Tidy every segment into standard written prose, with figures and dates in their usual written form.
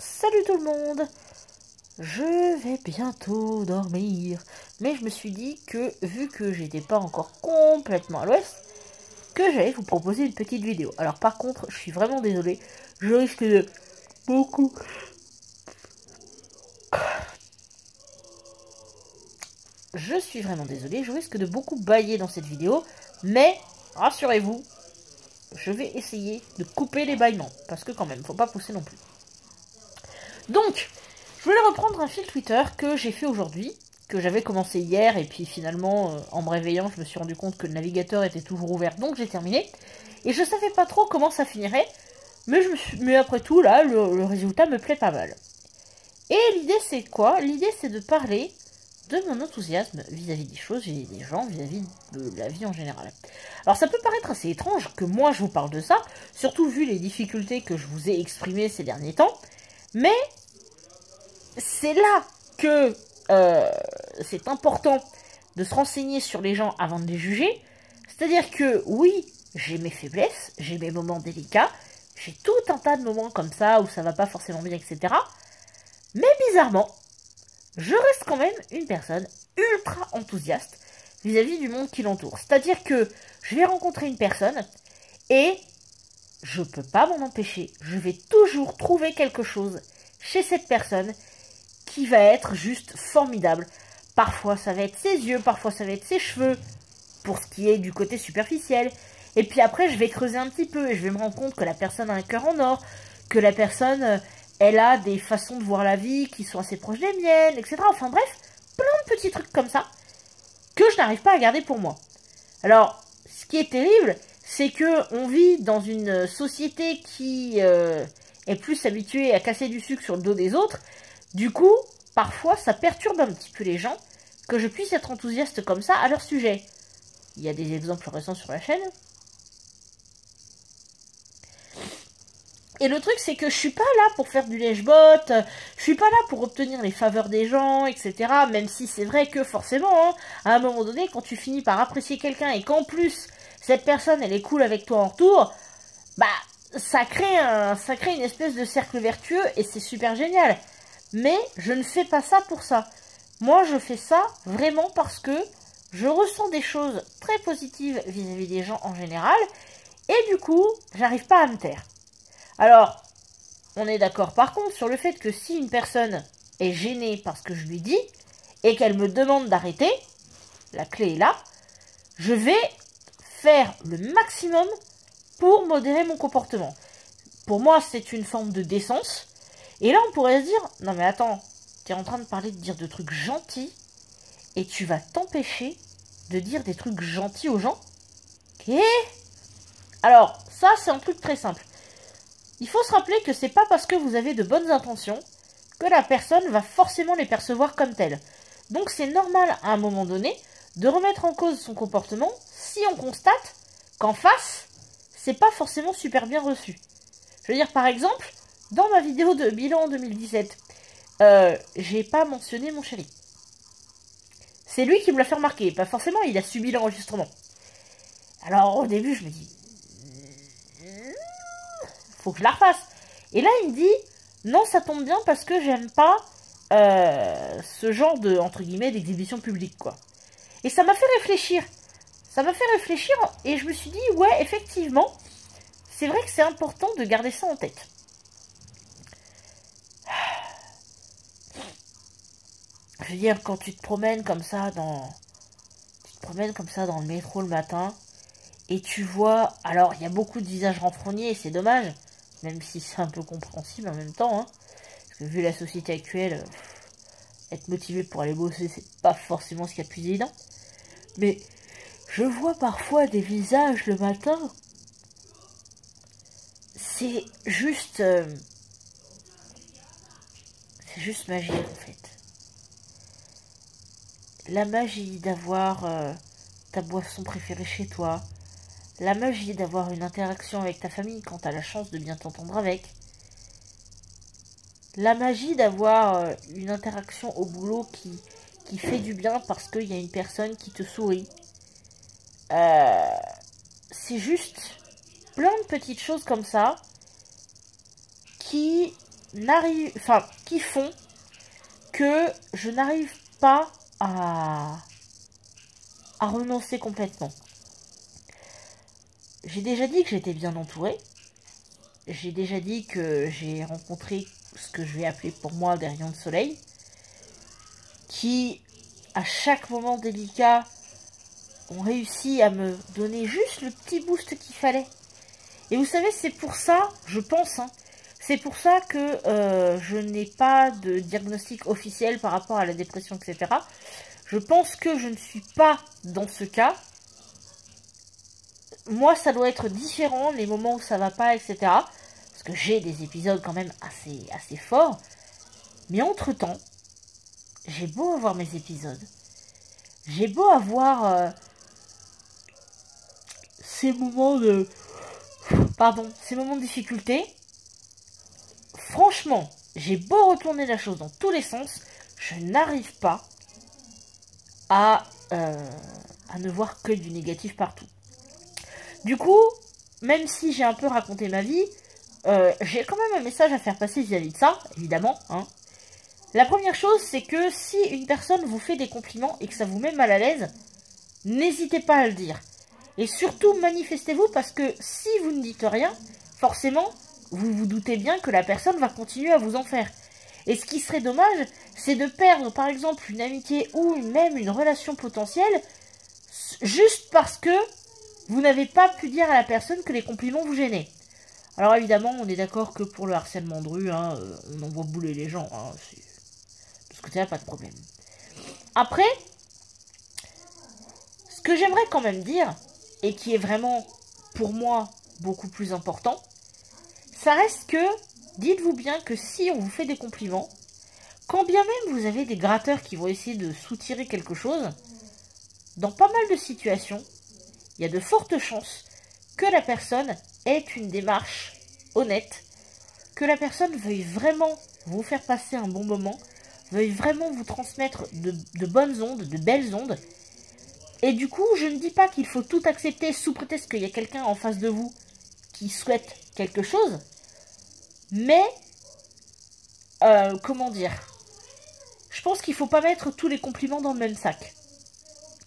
Salut tout le monde. Je vais bientôt dormir. Mais je me suis dit que, vu que j'étais pas encore complètement à l'ouest, que j'allais vous proposer une petite vidéo. Alors par contre, je suis vraiment désolée. Je risque de beaucoup... Je suis vraiment désolée. Je risque de beaucoup bâiller dans cette vidéo. Mais, rassurez-vous, je vais essayer de couper les bâillements. Parce que quand même, faut pas pousser non plus. Donc, je voulais reprendre un fil Twitter que j'ai fait aujourd'hui, que j'avais commencé hier, et puis finalement, en me réveillant, je me suis rendu compte que le navigateur était toujours ouvert, donc j'ai terminé. Et je savais pas trop comment ça finirait, mais après tout, là, le résultat me plaît pas mal. Et l'idée, c'est quoi? L'idée, c'est de parler de mon enthousiasme vis-à-vis des choses, vis-à-vis des gens, vis-à-vis de la vie en général. Alors ça peut paraître assez étrange que moi je vous parle de ça, surtout vu les difficultés que je vous ai exprimées ces derniers temps, mais c'est là que c'est important de se renseigner sur les gens avant de les juger. C'est-à-dire que oui, j'ai mes faiblesses, j'ai mes moments délicats, j'ai tout un tas de moments comme ça où ça va pas forcément bien, etc. Mais bizarrement, je reste quand même une personne ultra enthousiaste vis-à-vis du monde qui l'entoure. C'est-à-dire que je vais rencontrer une personne et je peux pas m'en empêcher. Je vais toujours trouver quelque chose chez cette personne qui va être juste formidable. Parfois ça va être ses yeux, parfois ça va être ses cheveux, pour ce qui est du côté superficiel. Et puis après je vais creuser un petit peu et je vais me rendre compte que la personne a un cœur en or, que la personne, elle a des façons de voir la vie qui sont assez proches des miennes, etc. Enfin bref, plein de petits trucs comme ça que je n'arrive pas à garder pour moi. Alors, ce qui est terrible, c'est que on vit dans une société qui est plus habituée à casser du sucre sur le dos des autres. Du coup, parfois, ça perturbe un petit peu les gens que je puisse être enthousiaste comme ça à leur sujet. Il y a des exemples récents sur la chaîne. Et le truc, c'est que je suis pas là pour faire du lèche-botte, je suis pas là pour obtenir les faveurs des gens, etc. Même si c'est vrai que forcément, hein, à un moment donné, quand tu finis par apprécier quelqu'un et qu'en plus, cette personne, elle est cool avec toi en retour, bah, ça crée une espèce de cercle vertueux et c'est super génial. Mais je ne fais pas ça pour ça. Moi, je fais ça vraiment parce que je ressens des choses très positives vis-à-vis des gens en général. Et du coup, j'arrive pas à me taire. Alors, on est d'accord par contre sur le fait que si une personne est gênée par ce que je lui dis et qu'elle me demande d'arrêter, la clé est là, je vais faire le maximum pour modérer mon comportement. Pour moi, c'est une forme de décence. Et là, on pourrait se dire, non mais attends, tu es en train de dire de trucs gentils et tu vas t'empêcher de dire des trucs gentils aux gens. Ok? Alors, ça, c'est un truc très simple. Il faut se rappeler que c'est pas parce que vous avez de bonnes intentions que la personne va forcément les percevoir comme telles. Donc c'est normal à un moment donné de remettre en cause son comportement si on constate qu'en face, c'est pas forcément super bien reçu. Je veux dire par exemple, dans ma vidéo de bilan en 2017, j'ai pas mentionné mon chéri. C'est lui qui me l'a fait remarquer, pas forcément, il a subi l'enregistrement. Alors au début je me dis, faut que je la refasse. Et là, il me dit, non, ça tombe bien parce que j'aime pas ce genre de, entre guillemets, d'exhibition publique, quoi. Et ça m'a fait réfléchir. Ça m'a fait réfléchir et je me suis dit, ouais, effectivement, c'est vrai que c'est important de garder ça en tête. Je veux dire, quand tu te promènes comme ça dans... Tu te promènes comme ça dans le métro le matin et tu vois... Alors, il y a beaucoup de visages renfrognés et c'est dommage. Même si c'est un peu compréhensible en même temps, hein. Parce que vu la société actuelle, être motivé pour aller bosser, c'est pas forcément ce qu'il y a de plus évident. Mais je vois parfois des visages le matin. C'est juste... c'est juste magique en fait. La magie d'avoir ta boisson préférée chez toi. La magie d'avoir une interaction avec ta famille quand tu as la chance de bien t'entendre avec. La magie d'avoir une interaction au boulot qui fait du bien parce qu'il y a une personne qui te sourit. C'est juste plein de petites choses comme ça qui qui font que je n'arrive pas à renoncer complètement. J'ai déjà dit que j'étais bien entourée. J'ai déjà dit que j'ai rencontré ce que je vais appeler pour moi des rayons de soleil, qui, à chaque moment délicat, ont réussi à me donner juste le petit boost qu'il fallait. Et vous savez, c'est pour ça, je pense, hein, c'est pour ça que je n'ai pas de diagnostic officiel par rapport à la dépression, etc. Je pense que je ne suis pas dans ce cas. Moi, ça doit être différent, les moments où ça va pas, etc. Parce que j'ai des épisodes quand même assez forts. Mais entre-temps, j'ai beau avoir mes épisodes. J'ai beau avoir ces moments de... ces moments de difficulté. Franchement, j'ai beau retourner la chose dans tous les sens, je n'arrive pas à ne voir que du négatif partout. Du coup, même si j'ai un peu raconté ma vie, j'ai quand même un message à faire passer vis-à-vis de ça, évidemment. Hein. La première chose, c'est que si une personne vous fait des compliments et que ça vous met mal à l'aise, n'hésitez pas à le dire. Et surtout, manifestez-vous parce que si vous ne dites rien, forcément, vous vous doutez bien que la personne va continuer à vous en faire. Et ce qui serait dommage, c'est de perdre, par exemple, une amitié ou même une relation potentielle juste parce que vous n'avez pas pu dire à la personne que les compliments vous gênaient. Alors évidemment, on est d'accord que pour le harcèlement de rue, hein, on envoie bouler les gens. Hein, de ce côté-là, pas de problème. Après, ce que j'aimerais quand même dire, et qui est vraiment, pour moi, beaucoup plus important, ça reste que, dites-vous bien que si on vous fait des compliments, quand bien même vous avez des gratteurs qui vont essayer de soutirer quelque chose, dans pas mal de situations, il y a de fortes chances que la personne ait une démarche honnête, que la personne veuille vraiment vous faire passer un bon moment, veuille vraiment vous transmettre de bonnes ondes, de belles ondes. Et du coup, je ne dis pas qu'il faut tout accepter sous prétexte qu'il y a quelqu'un en face de vous qui souhaite quelque chose, mais, comment dire, je pense qu'il ne faut pas mettre tous les compliments dans le même sac.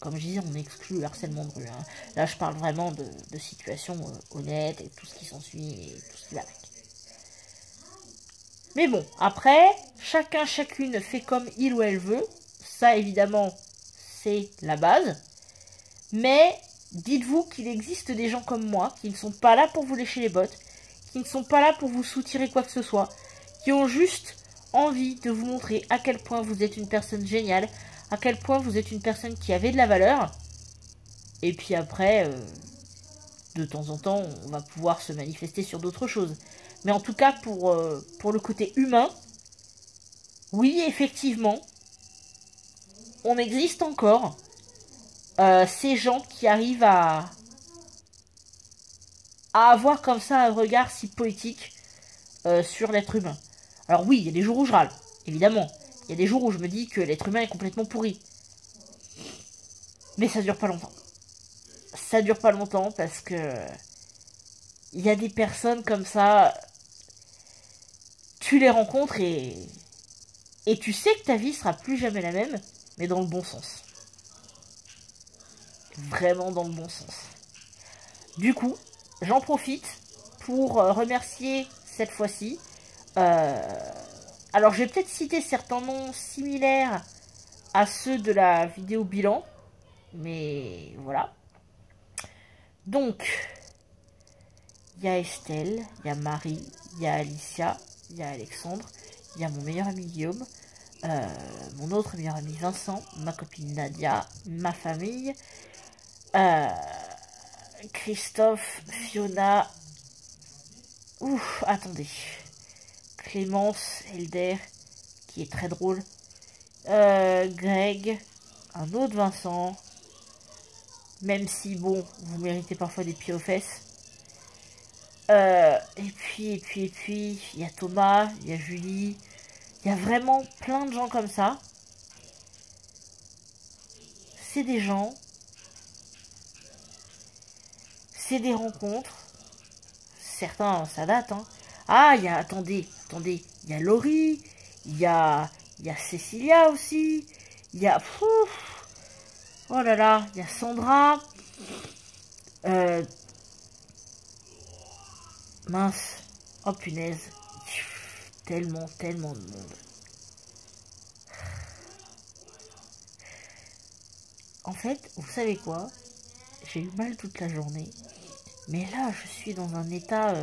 Comme je disais, on exclut le harcèlement de rue. Hein. Là, je parle vraiment de situations honnêtes et tout ce qui s'ensuit et tout ce qui va avec. Mais bon, après, chacune fait comme il ou elle veut. Ça, évidemment, c'est la base. Mais dites-vous qu'il existe des gens comme moi qui ne sont pas là pour vous lécher les bottes, qui ne sont pas là pour vous soutirer quoi que ce soit, qui ont juste envie de vous montrer à quel point vous êtes une personne géniale, à quel point vous êtes une personne qui avait de la valeur. Et puis après, de temps en temps, on va pouvoir se manifester sur d'autres choses. Mais en tout cas, pour le côté humain, oui, effectivement, on existe encore. Ces gens qui arrivent à avoir comme ça un regard si poétique sur l'être humain. Alors oui, il y a des jours où je râle, évidemment. Il y a des jours où je me dis que l'être humain est complètement pourri. Mais ça dure pas longtemps. Ça dure pas longtemps parce que il y a des personnes comme ça, tu les rencontres et tu sais que ta vie sera plus jamais la même, mais dans le bon sens. Vraiment dans le bon sens. Du coup, j'en profite pour remercier cette fois-ci. Alors, je vais peut-être citer certains noms similaires à ceux de la vidéo bilan. Mais voilà. Donc, il y a Estelle, il y a Marie, il y a Alicia, il y a Alexandre, il y a mon meilleur ami Guillaume, mon autre meilleur ami Vincent, ma copine Nadia, ma famille, Christophe, Fiona, attendez, Clémence, Elder, qui est très drôle, Greg, un autre Vincent, même si, bon, vous méritez parfois des pieds aux fesses. Et puis, il y a Thomas, il y a Julie, il y a vraiment plein de gens comme ça. C'est des gens, c'est des rencontres. Certains, ça date, hein. Ah, il y a... Attendez. Il y a Laurie. Il y a Cécilia aussi. Il y a... Oh là là. Il y a Sandra. Mince. Oh punaise. Tellement de monde. En fait, vous savez quoi? J'ai eu mal toute la journée. Mais là, je suis dans un état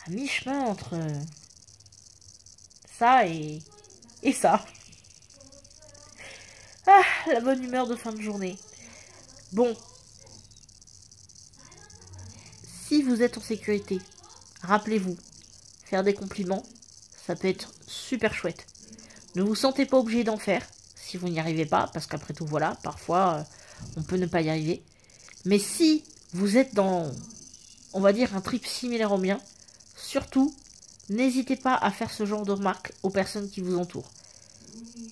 à mi-chemin entre ça et ça. Ah, la bonne humeur de fin de journée. Bon. Si vous êtes en sécurité, rappelez-vous, faire des compliments, ça peut être super chouette. Ne vous sentez pas obligé d'en faire si vous n'y arrivez pas, parce qu'après tout, voilà, parfois, on peut ne pas y arriver. Mais si vous êtes dans, on va dire, un trip similaire au mien, surtout, n'hésitez pas à faire ce genre de remarques aux personnes qui vous entourent.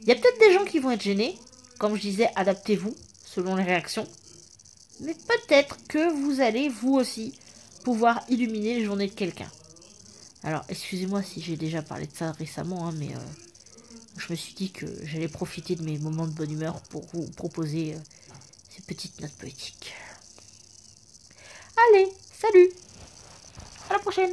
Il y a peut-être des gens qui vont être gênés, comme je disais, adaptez-vous selon les réactions, mais peut-être que vous allez, vous aussi, pouvoir illuminer les journées de quelqu'un. Alors, excusez-moi si j'ai déjà parlé de ça récemment, hein, mais je me suis dit que j'allais profiter de mes moments de bonne humeur pour vous proposer ces petites notes poétiques. Allez, salut! À la prochaine!